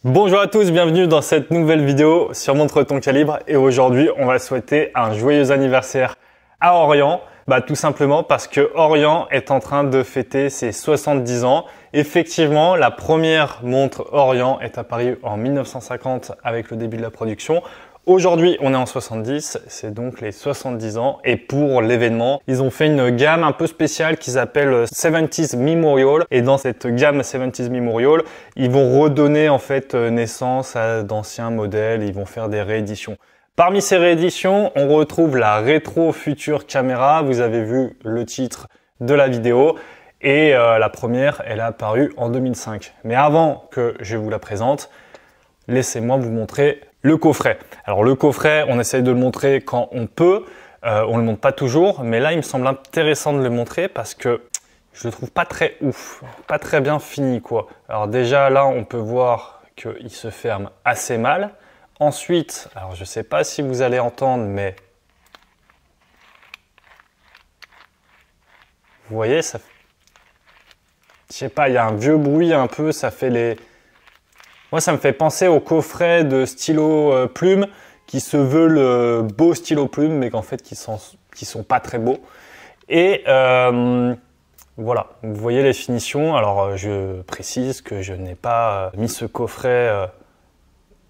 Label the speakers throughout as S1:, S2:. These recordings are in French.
S1: Bonjour à tous, bienvenue dans cette nouvelle vidéo sur Montre ton calibre et aujourd'hui on va souhaiter un joyeux anniversaire à Orient. Tout simplement parce que Orient est en train de fêter ses 70 ans. Effectivement, la première montre Orient est apparue en 1950 avec le début de la production. Aujourd'hui, on est en 70, c'est donc les 70 ans. Et pour l'événement, ils ont fait une gamme un peu spéciale qu'ils appellent 70s Memorial. Et dans cette gamme 70s Memorial, ils vont redonner en fait naissance à d'anciens modèles. Ils vont faire des rééditions. Parmi ces rééditions, on retrouve la Retro Future Camera. Vous avez vu le titre de la vidéo. Et la première, elle a apparu en 2005. Mais avant que je vous la présente, laissez-moi vous montrer le coffret. Alors le coffret, on essaye de le montrer quand on peut. On ne le montre pas toujours. Mais là, il me semble intéressant de le montrer parce que je le trouve pas très ouf. Pas très bien fini, quoi. Alors déjà, là, on peut voir qu'il se ferme assez mal. Ensuite, alors je ne sais pas si vous allez entendre, mais vous voyez, ça, je sais pas, il y a un vieux bruit un peu, ça fait les... Moi, ça me fait penser au coffret de stylo plume qui se veut le beau stylo plume, mais qu'en fait, qui sont pas très beaux. Et voilà, vous voyez les finitions. Alors, je précise que je n'ai pas mis ce coffret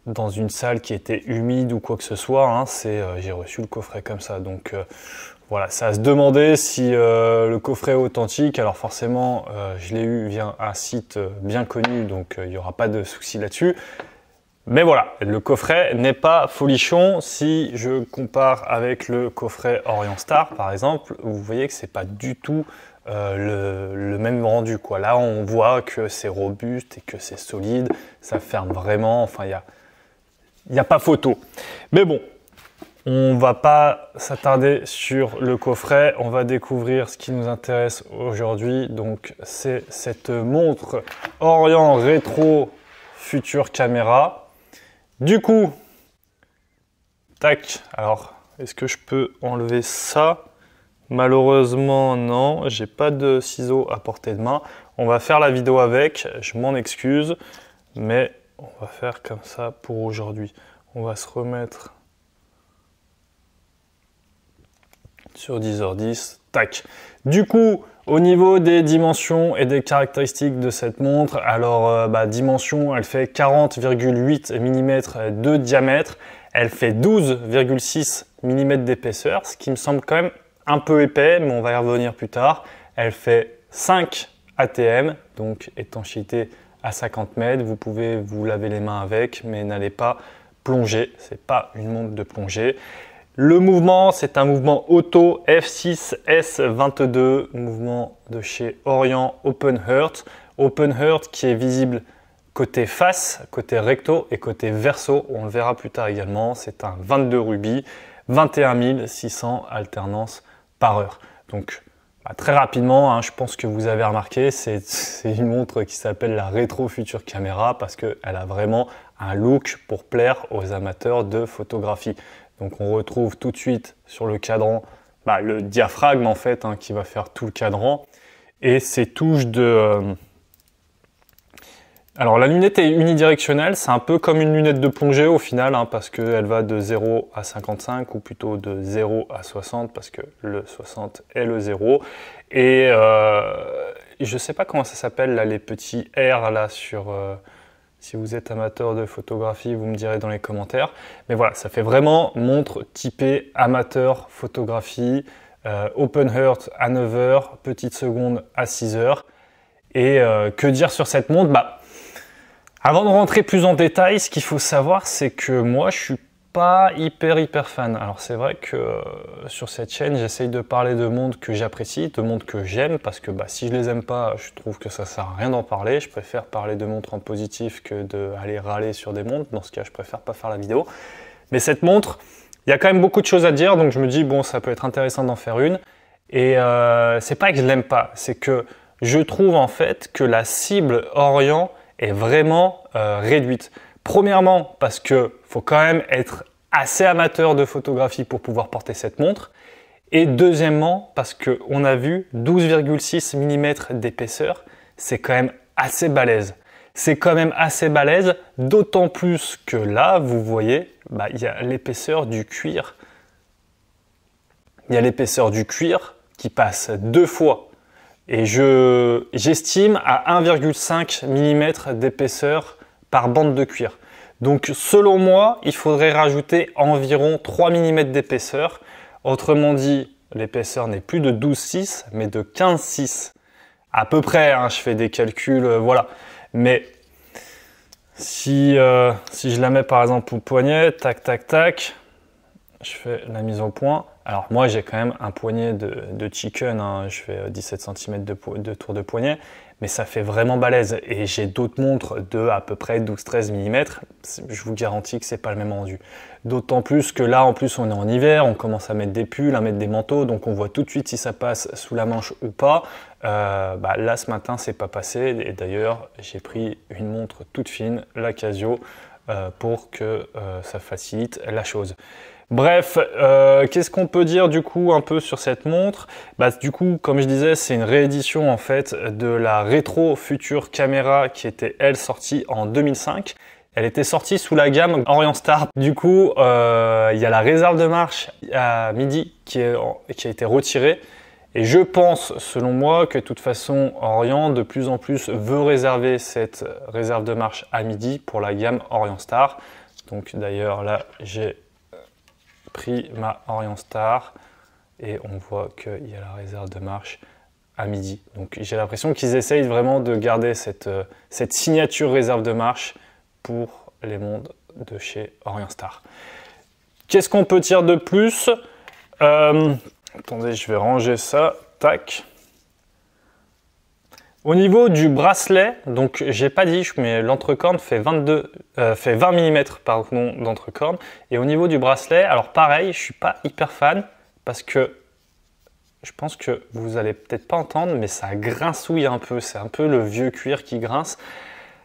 S1: dans une salle qui était humide ou quoi que ce soit, hein. J'ai reçu le coffret comme ça, donc voilà, ça se demandait si le coffret est authentique. Alors forcément, je l'ai eu via un site bien connu, donc il n'y aura pas de souci là-dessus. Mais voilà, le coffret n'est pas folichon. Si je compare avec le coffret Orient Star, par exemple, vous voyez que c'est pas du tout le même rendu, quoi. Là, on voit que c'est robuste et que c'est solide, ça ferme vraiment, enfin, il n'y a pas photo. Mais bon, on va pas s'attarder sur le coffret. On va découvrir ce qui nous intéresse aujourd'hui. Donc, c'est cette montre Orient Retro Future Camera. Du coup, tac. Alors, est-ce que je peux enlever ça? Malheureusement, non. J'ai pas de ciseaux à portée de main. On va faire la vidéo avec. Je m'en excuse, mais on va faire comme ça pour aujourd'hui. On va se remettre sur 10h10. Tac. Du coup, au niveau des dimensions et des caractéristiques de cette montre, alors dimension, elle fait 40,8 mm de diamètre. Elle fait 12,6 mm d'épaisseur, ce qui me semble quand même un peu épais, mais on va y revenir plus tard. Elle fait 5 ATM, donc étanchéité à 50 mètres. Vous pouvez vous laver les mains avec, mais n'allez pas plonger. C'est pas une montre de plongée. Le mouvement, c'est un mouvement auto F6S22, mouvement de chez Orient Open Heart. Open Heart qui est visible côté face, côté recto et côté verso. On le verra plus tard également. C'est un 22 rubis, 21 600 alternances par heure. Donc, très rapidement, hein, je pense que vous avez remarqué, c'est une montre qui s'appelle la Retro Future Camera parce qu'elle a vraiment un look pour plaire aux amateurs de photographie. Donc on retrouve tout de suite sur le cadran le diaphragme en fait, hein, qui va faire tout le cadran. Et ces touches de... Alors la lunette est unidirectionnelle, c'est un peu comme une lunette de plongée au final, hein, parce qu'elle va de 0 à 55 ou plutôt de 0 à 60 parce que le 60 est le 0. Et je ne sais pas comment ça s'appelle là, les petits R là sur... Si vous êtes amateur de photographie, vous me direz dans les commentaires. Mais voilà, ça fait vraiment montre typée amateur photographie, Open Heart à 9h, petite seconde à 6h. Et que dire sur cette montre? Avant de rentrer plus en détail, ce qu'il faut savoir, c'est que moi, je suis pas hyper fan. Alors c'est vrai que sur cette chaîne, j'essaye de parler de montres que j'apprécie, de montres que j'aime, parce que si je les aime pas, je trouve que ça sert à rien d'en parler. Je préfère parler de montres en positif que d'aller râler sur des montres. Dans ce cas, je préfère pas faire la vidéo. Mais cette montre, il y a quand même beaucoup de choses à dire, donc je me dis bon, ça peut être intéressant d'en faire une. Et c'est pas que je l'aime pas, c'est que je trouve en fait que la cible Orient est vraiment réduite. Premièrement, parce qu'il faut quand même être assez amateur de photographie pour pouvoir porter cette montre. Et deuxièmement, parce qu'on a vu 12,6 mm d'épaisseur, c'est quand même assez balèze. c'est quand même assez balèze, d'autant plus que là, vous voyez, il y a l'épaisseur du cuir. Il y a l'épaisseur du cuir qui passe 2 fois. Et j'estime à 1,5 mm d'épaisseur par bande de cuir. Donc selon moi, il faudrait rajouter environ 3 mm d'épaisseur. Autrement dit, l'épaisseur n'est plus de 12,6 mais de 15,6. À peu près, hein, je fais des calculs, voilà. Mais si je la mets par exemple au poignet, tac, tac, tac, je fais la mise au point. Alors moi j'ai quand même un poignet de chicken, hein. Je fais 17 cm de tour de poignet, mais ça fait vraiment balèze. Et j'ai d'autres montres de à peu près 12-13 mm, je vous garantis que c'est pas le même rendu. D'autant plus que là en plus on est en hiver, on commence à mettre des pulls, à mettre des manteaux, donc on voit tout de suite si ça passe sous la manche ou pas. Là ce matin c'est pas passé, et d'ailleurs j'ai pris une montre toute fine, la Casio, pour que ça facilite la chose. Bref, qu'est-ce qu'on peut dire du coup un peu sur cette montre? Du coup, comme je disais, c'est une réédition en fait de la Retro Future Camera qui était elle sortie en 2005. Elle était sortie sous la gamme Orient Star. Du coup, il y a la réserve de marche à midi qui a été retirée. Et je pense, selon moi, que de toute façon, Orient de plus en plus veut réserver cette réserve de marche à midi pour la gamme Orient Star. Donc d'ailleurs là, j'ai pris ma Orient Star et on voit qu'il y a la réserve de marche à midi. Donc j'ai l'impression qu'ils essayent vraiment de garder cette signature réserve de marche pour les montres de chez Orient Star. Qu'est-ce qu'on peut dire de plus? Attendez, je vais ranger ça. Tac. Au niveau du bracelet, donc j'ai pas dit, mais l'entrecorne fait 20 mm d'entrecorne. Et au niveau du bracelet, alors pareil, je suis pas hyper fan parce que je pense que vous allez peut-être pas entendre, mais ça grincouille un peu. C'est un peu le vieux cuir qui grince.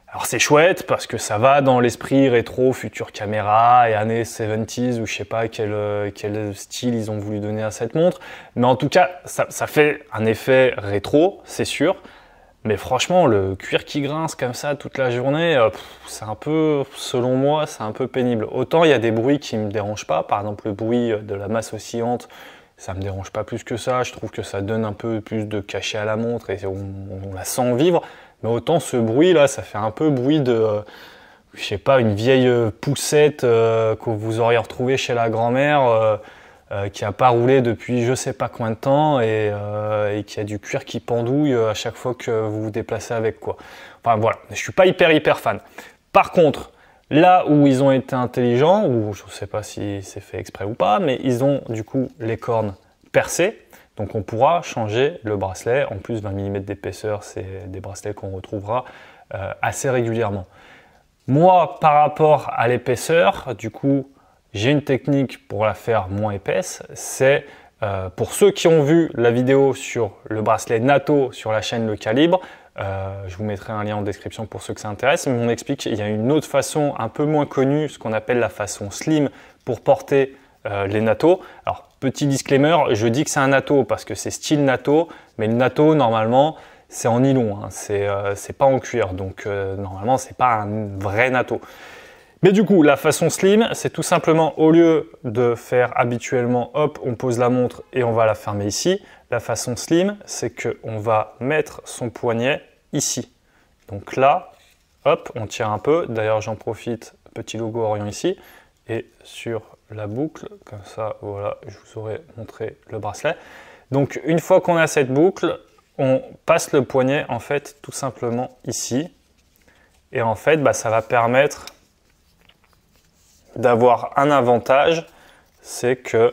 S1: Alors c'est chouette parce que ça va dans l'esprit rétro, future caméra et années 70s ou je sais pas quel style ils ont voulu donner à cette montre. Mais en tout cas, ça fait un effet rétro, c'est sûr. Mais franchement, le cuir qui grince comme ça toute la journée, c'est un peu, selon moi, c'est un peu pénible. Autant il y a des bruits qui me dérangent pas, par exemple le bruit de la masse oscillante, ça me dérange pas plus que ça. Je trouve que ça donne un peu plus de cachet à la montre et on la sent vivre. Mais autant ce bruit là, ça fait un peu bruit de, je sais pas, une vieille poussette que vous auriez retrouvée chez la grand-mère. Qui n'a pas roulé depuis je sais pas combien de temps et qui a du cuir qui pendouille à chaque fois que vous vous déplacez avec, quoi. Enfin voilà, je suis pas hyper fan. Par contre, là où ils ont été intelligents, ou je sais pas si c'est fait exprès ou pas, mais ils ont du coup les cornes percées, donc on pourra changer le bracelet. En plus 20 mm d'épaisseur, c'est des bracelets qu'on retrouvera assez régulièrement. Moi, par rapport à l'épaisseur, du coup, j'ai une technique pour la faire moins épaisse, c'est pour ceux qui ont vu la vidéo sur le bracelet NATO sur la chaîne Le Calibre, je vous mettrai un lien en description pour ceux que ça intéresse, mais on explique qu'il y a une autre façon un peu moins connue, ce qu'on appelle la façon slim pour porter les NATO. Alors petit disclaimer, je dis que c'est un NATO parce que c'est style NATO, mais le NATO normalement c'est en nylon, hein, c'est pas en cuir, donc normalement c'est pas un vrai NATO. Mais du coup, la façon slim, c'est tout simplement, au lieu de faire habituellement, hop, on pose la montre et on va la fermer ici. La façon slim, c'est qu'on va mettre son poignet ici. Donc là, hop, on tire un peu. D'ailleurs, j'en profite, petit logo Orient ici. Et sur la boucle, comme ça, voilà, je vous aurais montré le bracelet. Donc, une fois qu'on a cette boucle, on passe le poignet, en fait, tout simplement ici. Et en fait, ça va permettre d'avoir un avantage, c'est que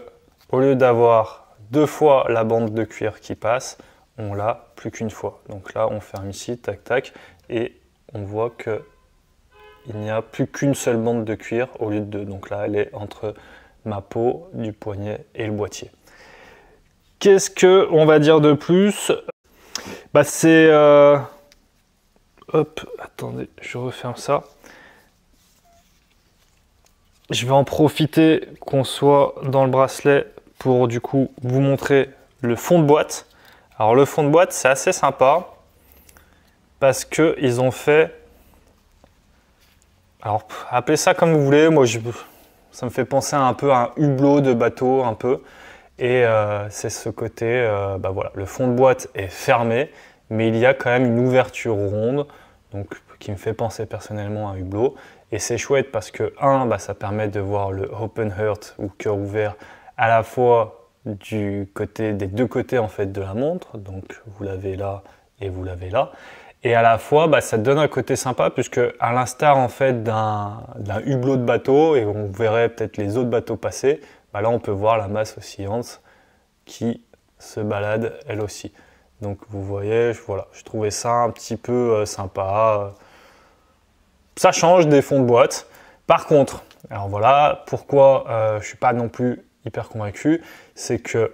S1: au lieu d'avoir 2 fois la bande de cuir qui passe, on l'a plus qu'une fois. Donc là, on ferme ici, tac tac, et on voit que il n'y a plus qu'une seule bande de cuir au lieu de 2. Donc là, elle est entre ma peau, du poignet et le boîtier. Qu'est-ce que on va dire de plus? C'est hop, attendez, je referme ça. Je vais en profiter qu'on soit dans le bracelet pour du coup vous montrer le fond de boîte. Alors le fond de boîte, c'est assez sympa parce qu'ils ont fait Alors, appelez ça comme vous voulez. Moi, ça me fait penser un peu à un hublot de bateau, un peu. Et c'est ce côté, bah voilà, le fond de boîte est fermé, mais il y a quand même une ouverture ronde, donc qui me fait penser personnellement à un hublot. Et c'est chouette parce que, bah, ça permet de voir le open heart ou cœur ouvert à la fois des deux côtés en fait de la montre, donc vous l'avez là et vous l'avez là. Et à la fois, bah, ça donne un côté sympa puisque à l'instar en fait d'un hublot de bateau, et on verrait peut-être les autres bateaux passer, bah, là on peut voir la masse oscillante qui se balade elle aussi. Donc vous voyez, voilà, je trouvais ça un petit peu sympa. Ça change des fonds de boîte. Par contre, alors voilà, pourquoi je ne suis pas non plus hyper convaincu, c'est que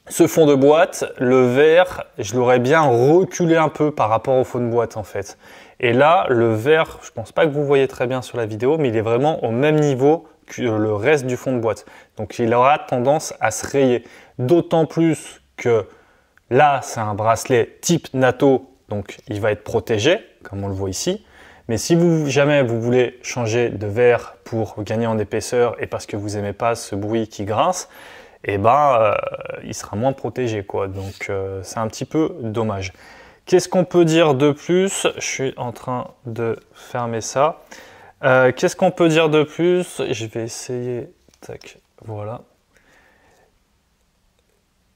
S1: ce fond de boîte, le vert, je l'aurais bien reculé un peu par rapport au fond de boîte en fait. Et là, le vert, je pense pas que vous voyez très bien sur la vidéo, mais il est vraiment au même niveau que le reste du fond de boîte. Donc il aura tendance à se rayer. D'autant plus que là, c'est un bracelet type NATO, donc il va être protégé, comme on le voit ici. Mais si jamais vous voulez changer de verre pour gagner en épaisseur et parce que vous n'aimez pas ce bruit qui grince, eh ben, il sera moins protégé, quoi. Donc c'est un petit peu dommage. Qu'est-ce qu'on peut dire de plus? Je suis en train de fermer ça. Qu'est-ce qu'on peut dire de plus? Je vais essayer. Tac, voilà.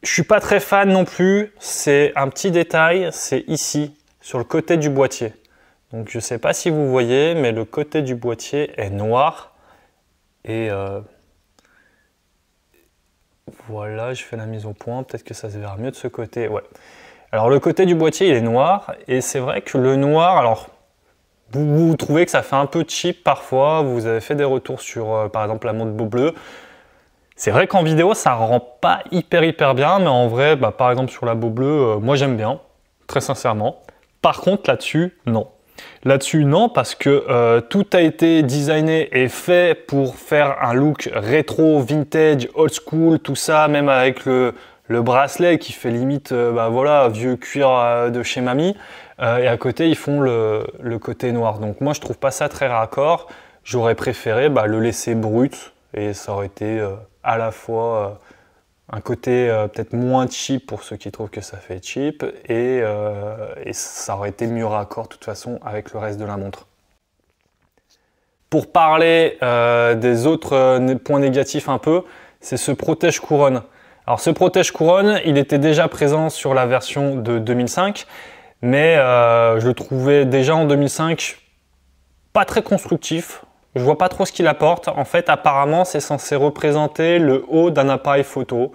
S1: Je suis pas très fan non plus. C'est un petit détail, c'est ici, sur le côté du boîtier. Donc je ne sais pas si vous voyez, mais le côté du boîtier est noir. Et voilà, je fais la mise au point. Peut-être que ça se verra mieux de ce côté. Ouais. Alors le côté du boîtier, il est noir. Et c'est vrai que le noir, alors vous trouvez que ça fait un peu cheap parfois. Vous avez fait des retours sur, par exemple, la montre Beau Bleu. C'est vrai qu'en vidéo, ça rend pas hyper bien. Mais en vrai, bah, par exemple, sur la Beau Bleu, moi j'aime bien, très sincèrement. Par contre, là-dessus, non. Là-dessus, non, parce que tout a été designé et fait pour faire un look rétro, vintage, old school, tout ça, même avec le bracelet qui fait limite, bah voilà, vieux cuir de chez mamie. Et à côté, ils font le côté noir. Donc moi, je trouve pas ça très raccord. J'aurais préféré le laisser brut et ça aurait été à la fois un côté peut-être moins cheap pour ceux qui trouvent que ça fait cheap et ça aurait été mieux raccord de toute façon avec le reste de la montre. Pour parler des autres points négatifs un peu, c'est ce protège-couronne. Alors ce protège-couronne, il était déjà présent sur la version de 2005, mais je le trouvais déjà en 2005 pas très constructif. Je vois pas trop ce qu'il apporte. En fait, apparemment, c'est censé représenter le haut d'un appareil photo.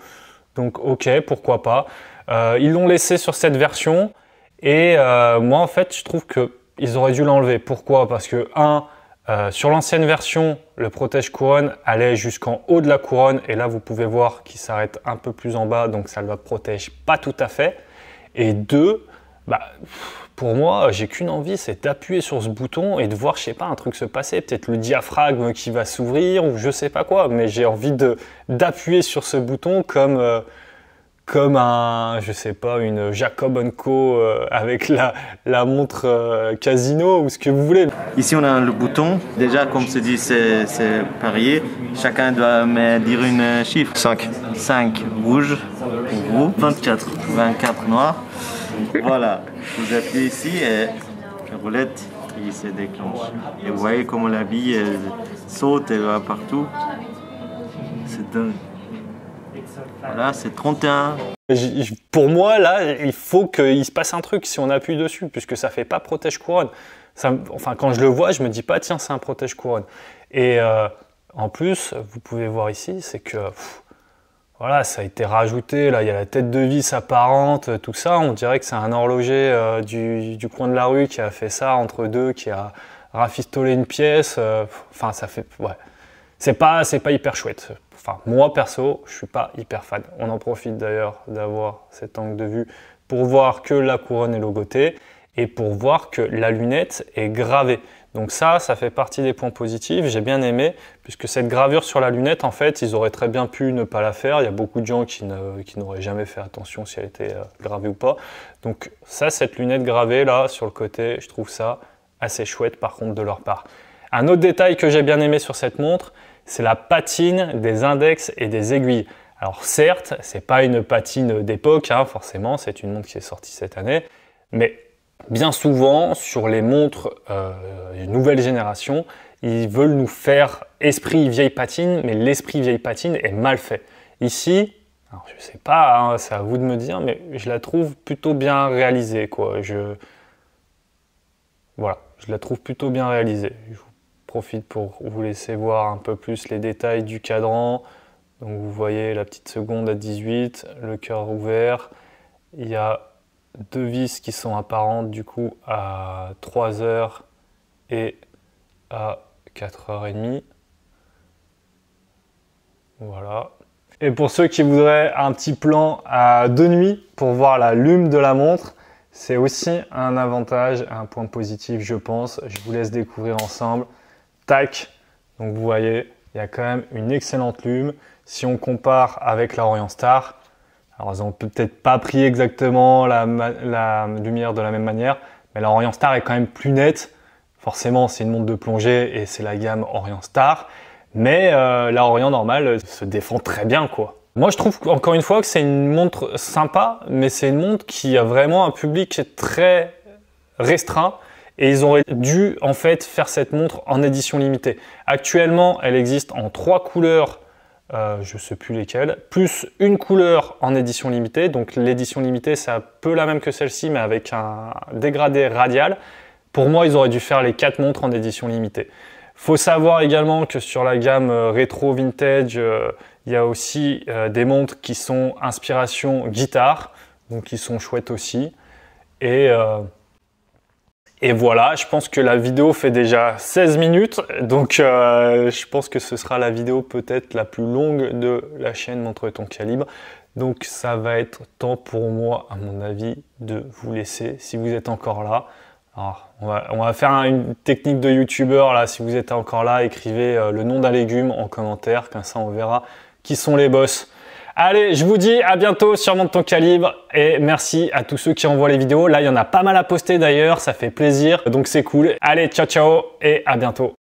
S1: Donc, ok, pourquoi pas. Ils l'ont laissé sur cette version. Et moi, en fait, je trouve qu'ils auraient dû l'enlever. Pourquoi? Parce que, sur l'ancienne version, le protège-couronne allait jusqu'en haut de la couronne. Et là, vous pouvez voir qu'il s'arrête un peu plus en bas. Donc, ça ne le protège pas tout à fait. Et deux, pour moi, j'ai qu'une envie, c'est d'appuyer sur ce bouton et de voir, je sais pas, un truc se passer. Peut-être le diaphragme qui va s'ouvrir ou je sais pas quoi. Mais j'ai envie d'appuyer sur ce bouton comme un, je sais pas, une Jacob & Co avec la montre Casino ou ce que vous voulez.
S2: Ici, on a le bouton. Déjà, comme se dit, c'est parier. Chacun doit me dire une chiffre. 5. 5 rouge pour vous. 24. 24 noir. Voilà, vous appuyez ici et la roulette il se déclenche. Et vous voyez comment la bille saute, elle va partout. C'est dingue. Voilà, c'est 31.
S1: Pour moi, là, il faut qu'il se passe un truc si on appuie dessus, puisque ça fait pas protège-couronne. Enfin, quand je le vois, je me dis pas, tiens, c'est un protège-couronne. Et en plus, vous pouvez voir ici, c'est que voilà, ça a été rajouté, là il y a la tête de vis apparente, tout ça, on dirait que c'est un horloger du coin de la rue qui a fait ça entre deux, qui a rafistolé une pièce, enfin ça fait, ouais, c'est pas hyper chouette. Enfin moi perso, je suis pas hyper fan. On en profite d'ailleurs d'avoir cet angle de vue pour voir que la couronne est logotée et pour voir que la lunette est gravée. Donc ça fait partie des points positifs, j'ai bien aimé, puisque cette gravure sur la lunette, en fait, ils auraient très bien pu ne pas la faire. Il y a beaucoup de gens qui n'auraient jamais fait attention si elle était gravée ou pas. Donc ça, cette lunette gravée là, sur le côté, je trouve ça assez chouette par contre de leur part. Un autre détail que j'ai bien aimé sur cette montre, c'est la patine des index et des aiguilles. Alors certes, c'est pas une patine d'époque, hein, forcément, c'est une montre qui est sortie cette année, mais bien souvent, sur les montres nouvelle génération, ils veulent nous faire esprit vieille patine, mais l'esprit vieille patine est mal fait. Ici, alors je sais pas, hein, c'est à vous de me dire, mais je la trouve plutôt bien réalisée, quoi. Voilà, je la trouve plutôt bien réalisée. Je profite pour vous laisser voir un peu plus les détails du cadran. Donc vous voyez la petite seconde à 18, le cœur ouvert. Il y a 2 vis qui sont apparentes du coup à 3 heures et à 4h30. Voilà. Et pour ceux qui voudraient un petit plan de nuit pour voir la lume de la montre, c'est aussi un avantage, un point positif je pense. Je vous laisse découvrir ensemble. Tac, donc vous voyez, il y a quand même une excellente lume. Si on compare avec la Orient Star, alors ils n'ont peut-être pas pris exactement la lumière de la même manière, mais la Orient Star est quand même plus nette. Forcément, c'est une montre de plongée et c'est la gamme Orient Star, mais la Orient normale se défend très bien, quoi. Moi, je trouve encore une fois que c'est une montre sympa, mais c'est une montre qui a vraiment un public très restreint. Et ils auraient dû en fait faire cette montre en édition limitée. Actuellement, elle existe en 3 couleurs, je ne sais plus lesquelles, plus une couleur en édition limitée. Donc l'édition limitée, c'est un peu la même que celle-ci, mais avec un dégradé radial. Pour moi, ils auraient dû faire les 4 montres en édition limitée. Faut savoir également que sur la gamme rétro vintage, il y a aussi des montres qui sont inspiration guitare, donc qui sont chouettes aussi. Et voilà, je pense que la vidéo fait déjà 16 minutes, donc je pense que ce sera la vidéo peut-être la plus longue de la chaîne Montre ton calibre. Donc ça va être temps pour moi, à mon avis, de vous laisser si vous êtes encore là. Alors, on va faire une technique de youtubeur là, si vous êtes encore là, écrivez le nom d'un légume en commentaire, comme ça on verra qui sont les boss. Allez, je vous dis à bientôt sur Montre ton calibre et merci à tous ceux qui envoient les vidéos. Là, il y en a pas mal à poster d'ailleurs, ça fait plaisir, donc c'est cool. Allez, ciao ciao et à bientôt.